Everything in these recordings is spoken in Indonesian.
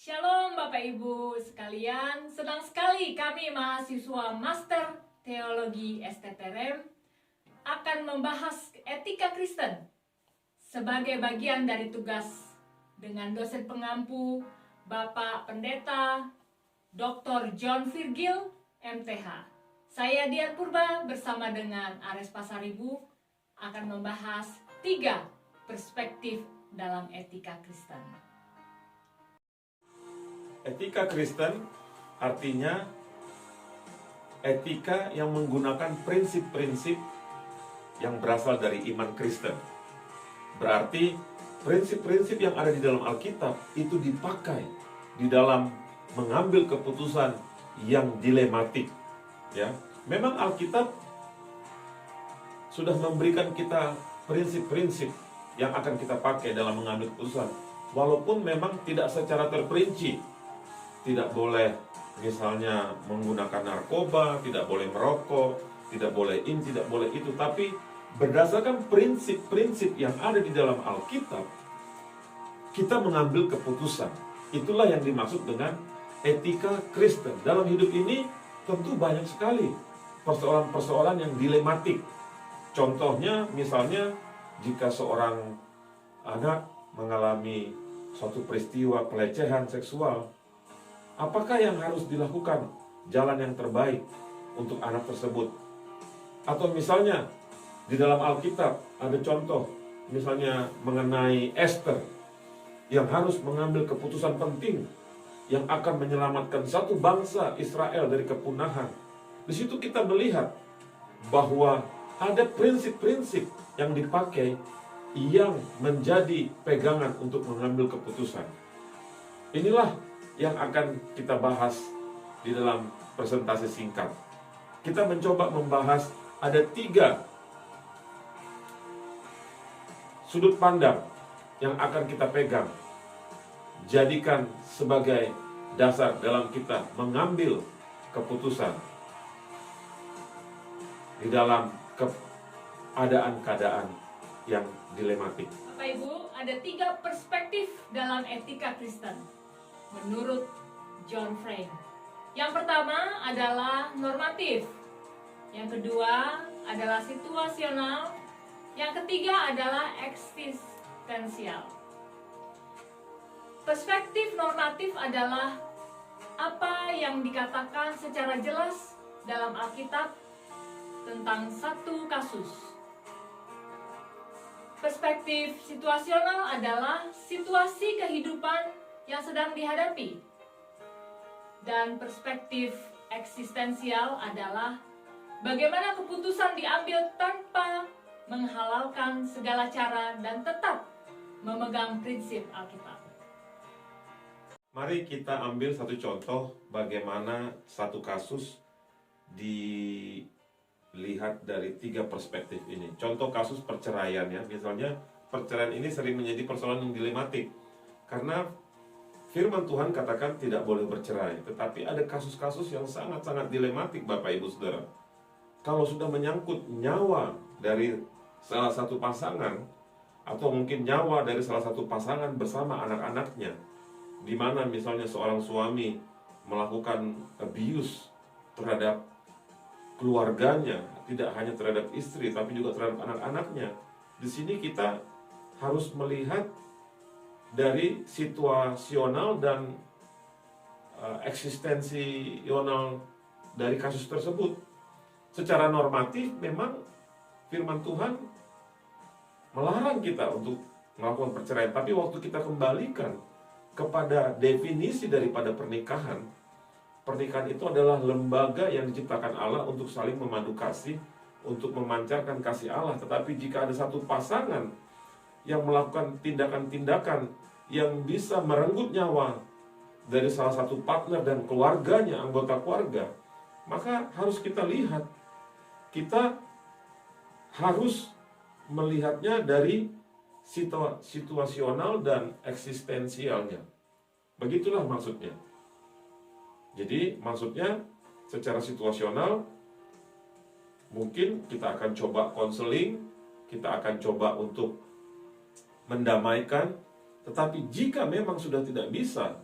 Shalom Bapak Ibu sekalian, senang sekali kami mahasiswa Master Teologi STTRM akan membahas etika Kristen sebagai bagian dari tugas dengan dosen pengampu Bapak Pendeta Dr. John Virgil, MTH. Saya Dian Purba bersama dengan Ares Pasaribu akan membahas 3 perspektif dalam etika Kristen. Etika Kristen artinya etika yang menggunakan prinsip-prinsip yang berasal dari iman Kristen. Berarti prinsip-prinsip yang ada di dalam Alkitab itu dipakai di dalam mengambil keputusan yang dilematik. Ya, memang Alkitab sudah memberikan kita prinsip-prinsip yang akan kita pakai dalam mengambil keputusan, walaupun memang tidak secara terperinci. Tidak boleh misalnya menggunakan narkoba, tidak boleh merokok, tidak boleh ini, tidak boleh itu. Tapi berdasarkan prinsip-prinsip yang ada di dalam Alkitab, kita mengambil keputusan. Itulah yang dimaksud dengan etika Kristen. Dalam hidup ini tentu banyak sekali persoalan-persoalan yang dilematik. Contohnya misalnya jika seorang anak mengalami suatu peristiwa pelecehan seksual, apakah yang harus dilakukan? Jalan yang terbaik untuk anak tersebut. Atau misalnya di dalam Alkitab ada contoh misalnya mengenai Esther yang harus mengambil keputusan penting yang akan menyelamatkan satu bangsa Israel dari kepunahan. Di situ kita melihat bahwa ada prinsip-prinsip yang dipakai yang menjadi pegangan untuk mengambil keputusan. Inilah yang akan kita bahas di dalam presentasi singkat. Kita mencoba membahas ada 3 sudut pandang yang akan kita pegang, jadikan sebagai dasar dalam kita mengambil keputusan di dalam keadaan-keadaan yang dilematik. Bapak Ibu, ada 3 perspektif dalam etika Kristen menurut John Frame. Yang pertama adalah normatif, yang kedua adalah situasional, yang ketiga adalah eksistensial. Perspektif normatif adalah apa yang dikatakan secara jelas dalam Alkitab tentang satu kasus. Perspektif situasional adalah situasi kehidupan yang sedang dihadapi. Dan perspektif eksistensial adalah bagaimana keputusan diambil tanpa menghalalkan segala cara dan tetap memegang prinsip Alkitab. Mari kita ambil satu contoh bagaimana satu kasus dilihat dari 3 perspektif ini. Contoh kasus perceraian ya, misalnya perceraian ini sering menjadi persoalan yang dilematik karena firman Tuhan katakan tidak boleh bercerai, tetapi ada kasus-kasus yang sangat-sangat dilematik Bapak Ibu Saudara. Kalau sudah menyangkut nyawa dari salah satu pasangan, atau mungkin nyawa dari salah satu pasangan bersama anak-anaknya, di mana misalnya seorang suami melakukan abuse terhadap keluarganya, tidak hanya terhadap istri, tapi juga terhadap anak-anaknya. Di sini kita harus melihat dari situasional dan eksistensional dari kasus tersebut. Secara normatif memang firman Tuhan melarang kita untuk melakukan perceraian, tapi waktu kita kembalikan kepada definisi daripada pernikahan, pernikahan itu adalah lembaga yang diciptakan Allah untuk saling memadu kasih, untuk memancarkan kasih Allah. Tetapi jika ada satu pasangan yang melakukan tindakan-tindakan yang bisa merenggut nyawa dari salah satu partner dan keluarganya, anggota keluarga, maka harus kita lihat. Kita harus melihatnya dari situasional dan eksistensialnya. Begitulah maksudnya. Jadi maksudnya secara situasional mungkin kita akan coba konseling, kita akan coba untuk mendamaikan. Tetapi jika memang sudah tidak bisa,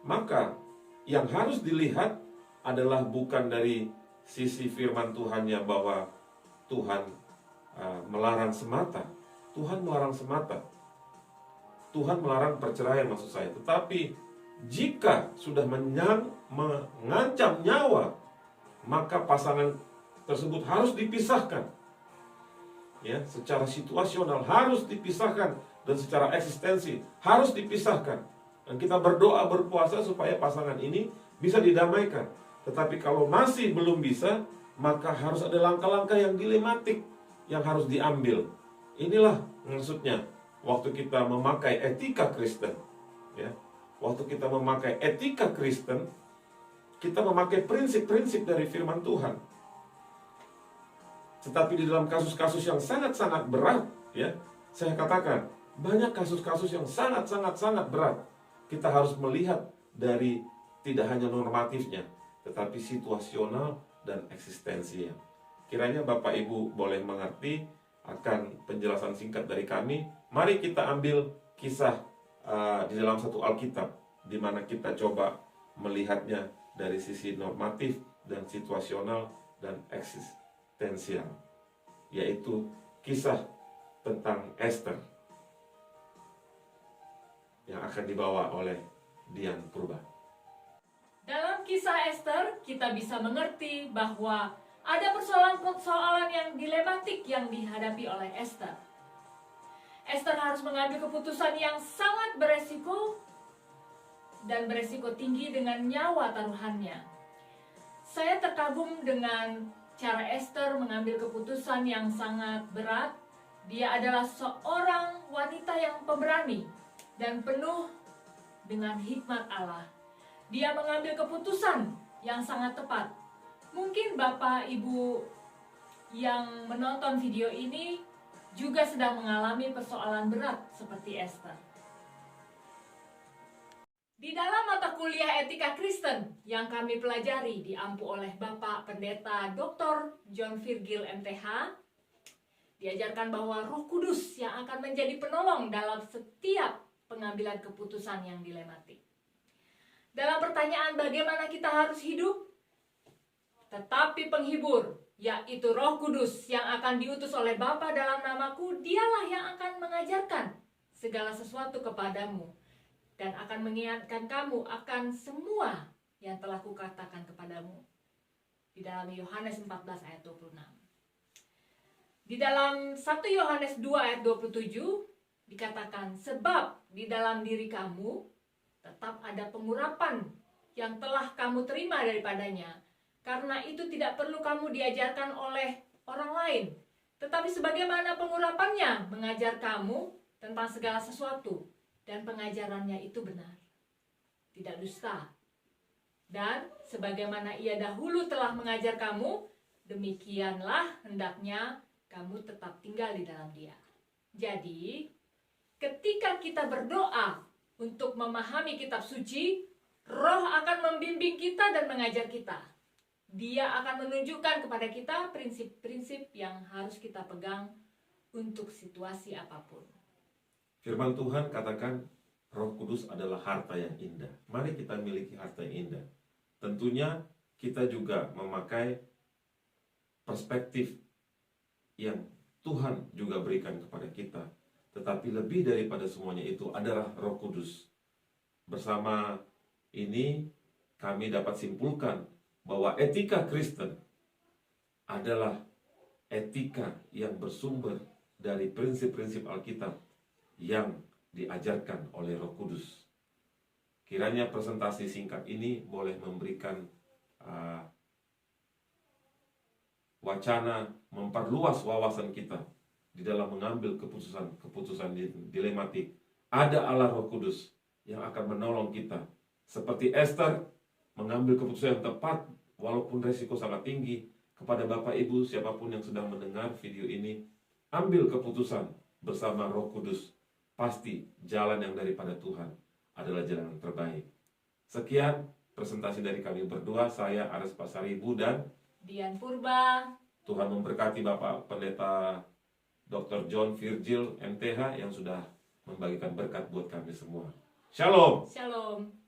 maka yang harus dilihat adalah bukan dari sisi firman Tuhannya bahwa Tuhan melarang semata. Tuhan melarang semata. Tuhan melarang perceraian maksud saya. Tetapi jika sudah mengancam nyawa, maka pasangan tersebut harus dipisahkan. Ya, secara situasional harus dipisahkan, dan secara eksistensi harus dipisahkan. Dan kita berdoa, berpuasa supaya pasangan ini bisa didamaikan. Tetapi kalau masih belum bisa, maka harus ada langkah-langkah yang dilematik yang harus diambil. Inilah maksudnya waktu kita memakai etika Kristen, ya. Waktu kita memakai etika Kristen, kita memakai prinsip-prinsip dari firman Tuhan. Tetapi di dalam kasus-kasus yang sangat-sangat berat, ya, saya katakan banyak kasus-kasus yang sangat-sangat berat. Kita harus melihat dari tidak hanya normatifnya, tetapi situasional dan eksistensinya. Kiranya Bapak Ibu boleh mengerti akan penjelasan singkat dari kami. Mari kita ambil kisah di dalam satu Alkitab, di mana kita coba melihatnya dari sisi normatif dan situasional dan eksistensial, yaitu kisah tentang Esther yang akan dibawa oleh Dian Purba. Dalam kisah Esther, kita bisa mengerti bahwa ada persoalan-persoalan yang dilematik yang dihadapi oleh Esther. Esther harus mengambil keputusan yang sangat beresiko dan beresiko tinggi dengan nyawa taruhannya. Saya terkagum dengan cara Esther mengambil keputusan yang sangat berat. Dia adalah seorang wanita yang pemberani dan penuh dengan hikmat Allah. Dia mengambil keputusan yang sangat tepat. Mungkin Bapak Ibu yang menonton video ini juga sedang mengalami persoalan berat seperti Esther. Di dalam mata kuliah etika Kristen yang kami pelajari diampu oleh Bapak Pendeta Dr. John Virgil MTH, diajarkan bahwa Roh Kudus yang akan menjadi penolong dalam setiap pengambilan keputusan yang dilematik. Dalam pertanyaan bagaimana kita harus hidup, tetapi penghibur, yaitu Roh Kudus yang akan diutus oleh Bapa dalam namaku, dialah yang akan mengajarkan segala sesuatu kepadamu dan akan mengingatkan kamu akan semua yang telah kukatakan kepadamu. Di dalam Yohanes 14 ayat 26. Di dalam 1 Yohanes 2 ayat 27 dikatakan, sebab di dalam diri kamu tetap ada pengurapan yang telah kamu terima daripadanya. Karena itu tidak perlu kamu diajarkan oleh orang lain, tetapi sebagaimana pengurapannya mengajar kamu tentang segala sesuatu, dan pengajarannya itu benar, tidak dusta. Dan sebagaimana ia dahulu telah mengajar kamu, demikianlah hendaknya kamu tetap tinggal di dalam dia. Jadi, ketika kita berdoa untuk memahami kitab suci, Roh akan membimbing kita dan mengajar kita. Dia akan menunjukkan kepada kita prinsip-prinsip yang harus kita pegang untuk situasi apapun. Firman Tuhan katakan Roh Kudus adalah harta yang indah. Mari kita miliki harta yang indah. Tentunya kita juga memakai perspektif yang Tuhan juga berikan kepada kita. Tetapi lebih daripada semuanya itu adalah Roh Kudus. Bersama ini kami dapat simpulkan bahwa etika Kristen adalah etika yang bersumber dari prinsip-prinsip Alkitab yang diajarkan oleh Roh Kudus. Kiranya presentasi singkat ini boleh memberikan wacana memperluas wawasan kita di dalam mengambil keputusan dilematik. Ada Allah Roh Kudus yang akan menolong kita. Seperti Esther mengambil keputusan yang tepat walaupun resiko sangat tinggi. Kepada Bapak Ibu siapapun yang sedang mendengar video ini, ambil keputusan bersama Roh Kudus. Pasti jalan yang daripada Tuhan adalah jalan yang terbaik. Sekian presentasi dari kami berdua. Saya Ares Pasaribu dan Dian Purba. Tuhan memberkati Bapak Pendeta Dr. John Virgil MTH yang sudah membagikan berkat buat kami semua. Shalom. Shalom.